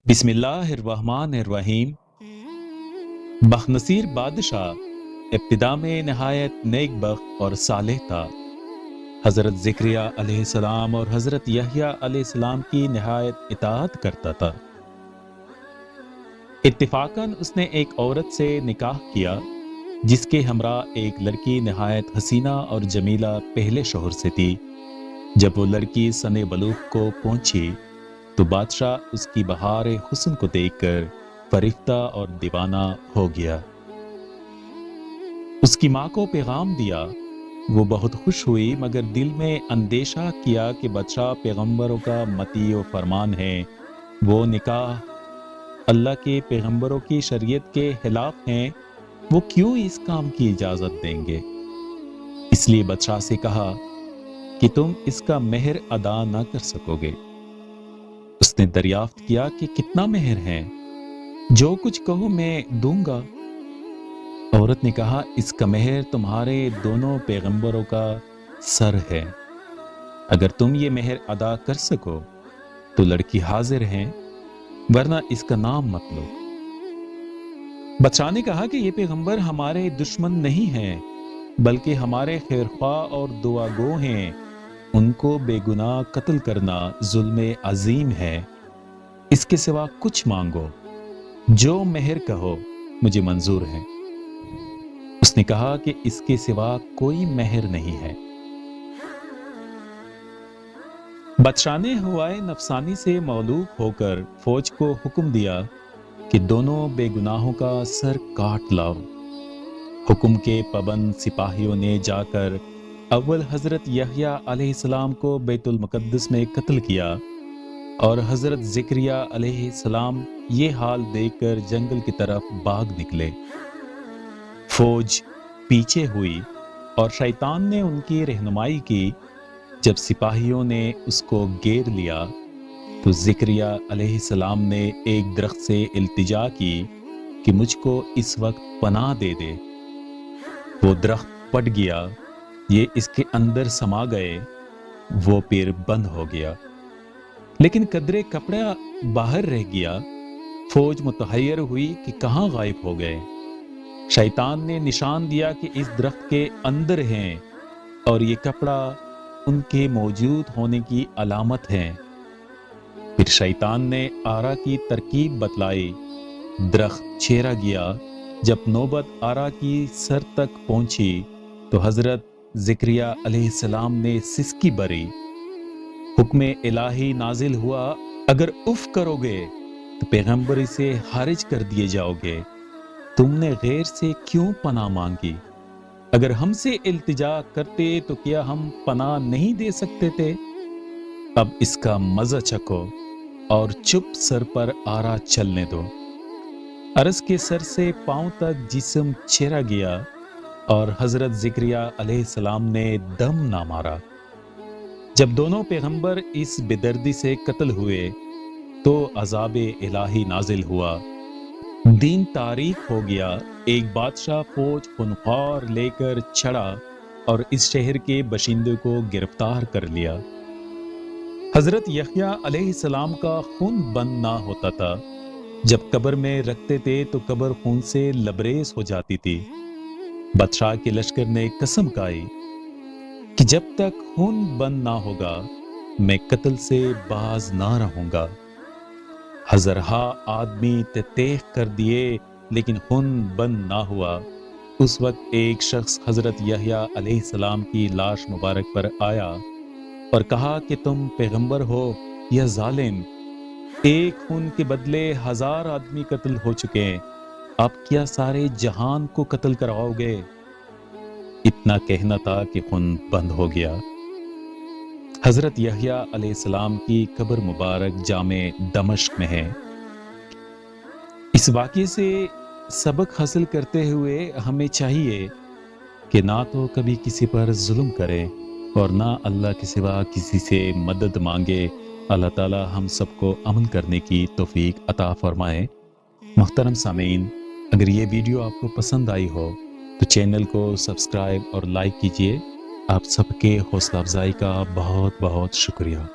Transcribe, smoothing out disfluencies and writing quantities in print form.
बिस्मिल्लाहिर्रहमानिर्रहीम। बख़नसीर बादशाह इब्तिदा में नहायत नेक बख्त और सालेह था। हज़रत ज़िक्रिया अलैहिस्सलाम और हज़रत यहया अलैहिस्सलाम की नहायत इताअत करता था। इत्तिफ़ाक़न उसने एक औरत से निकाह किया जिसके हमरा एक लड़की नहायत हसीना और जमीला पहले शौहर से थी। जब वो लड़की सने बलूग़ को पहुंची तो बादशाह उसकी बहार हुस्न को देखकर फरिफ्ता और दीवाना हो गया। उसकी माँ को पैगाम दिया। वो बहुत खुश हुई मगर दिल में अंदेशा किया कि बादशाह पैगंबरों का मती व फरमान है, वो निकाह अल्लाह के पैगंबरों की शरीयत के खिलाफ हैं, वो क्यों इस काम की इजाजत देंगे। इसलिए बादशाह से कहा कि तुम इसका मेहर अदा न कर सकोगे। उसने दरियाफ्त किया कि कितना मेहर है। जो कुछ कहो मैं दूंगा। औरत ने कहा, इसका मेहर तुम्हारे दोनों पैगंबरों का सर है। अगर तुम ये मेहर अदा कर सको तो लड़की हाजिर है, वरना इसका नाम मत लो। बादशाह ने कहा कि ये पैगंबर हमारे दुश्मन नहीं हैं, बल्कि हमारे खैरख्वाह और दुआगो हैं। उनको बेगुनाह कत्ल करना जुल्म अजीम है। इसके सिवा कुछ मांगो, जो मेहर कहो मुझे मंजूर है। उसने कहा कि इसके सिवा कोई मेहर नहीं है। बादशाह ने हुआए नफसानी से मौलूक होकर फौज को हुक्म दिया कि दोनों बेगुनाहों का सर काट लाओ। हुक्म के पाबंद सिपाहियों ने जाकर अव्वल हजरत यहया अलैहिस्सलाम को बैतुल मुकद्दस में कत्ल किया और हजरत ज़िक्रिया अलैहिस्सलाम ये हाल देखकर जंगल की तरफ भाग निकले। फौज पीछे हुई और शैतान ने उनकी रहनुमाई की। जब सिपाहियों ने उसको घेर लिया तो ज़िक्रिया अलैहिस्सलाम ने एक दरख्त से इल्तिजा की कि मुझको इस वक्त पनाह दे दे। वो दरख्त पट गया, ये इसके अंदर समा गए। वो फिर बंद हो गया, लेकिन कदरे कपड़ा बाहर रह गया। फौज मुतहैयर हुई कि कहाँ गायब हो गए। शैतान ने निशान दिया कि इस दरख्त के अंदर हैं और ये कपड़ा उनके मौजूद होने की अलामत है। फिर शैतान ने आरा की तरकीब बतलाई। दरख्त छेड़ा गया। जब नौबत आरा की सर तक पहुंची तो हजरत ज़िक्रिया अलैहिस्सलाम ने सिसकी भरी। हुक्म इलाही नाजिल हुआ, अगर उफ करोगे तो पैगंबरी से खारिज कर दिए जाओगे। तुमने गैर से क्यों पनाह मांगी? अगर हमसे इल्तिजा करते तो क्या हम पनाह नहीं दे सकते थे? अब इसका मजा चखो और चुप सर पर आरा चलने दो। अरस के सर से पांव तक जिस्म छेड़ा गया और हजरत ज़िक्रिया अलैहिस्सलाम ने दम ना मारा। जब दोनों पैगंबर इस बेदर्दी से कत्ल हुए तो अज़ाब इलाही नाजिल हुआ। दिन तारीख हो गया। एक बादशाह फौज खुनख्वार लेकर चढ़ा और इस शहर के बशिंदे को गिरफ्तार कर लिया। हजरत यहया अलैहिस्सलाम का खून बंद ना होता था। जब कब्र में रखते थे तो कब्र खून से लबरेज हो जाती थी। बादशाह के लश्कर ने कसम खाई कि जब तक खून बंद ना होगा मैं कत्ल से बाज ना रहूंगा। हज़रहा आदमी तेह कर दिए लेकिन खून बंद ना हुआ। उस वक्त एक शख्स हजरत यहया अलैहिस्सलाम की लाश मुबारक पर आया और कहा कि तुम पैगंबर हो या जालिम? एक खून के बदले 1000 आदमी कत्ल हो चुके हैं, आप क्या सारे जहान को कत्ल कराओगे? इतना कहना था कि खून बंद हो गया। हजरत यहया अलैहिस्सलाम की कब्र मुबारक जामे दमश्क में है। इस वाक़े से सबक हासिल करते हुए हमें चाहिए कि ना तो कभी किसी पर जुल्म करें और ना अल्लाह के सिवा किसी से मदद मांगे। अल्लाह ताला हम सबको अमन करने की तौफीक अता फरमाए। मुहतरम सामीन, अगर ये वीडियो आपको पसंद आई हो तो चैनल को सब्सक्राइब और लाइक कीजिए। आप सबके हौसला अफजाई का बहुत बहुत शुक्रिया।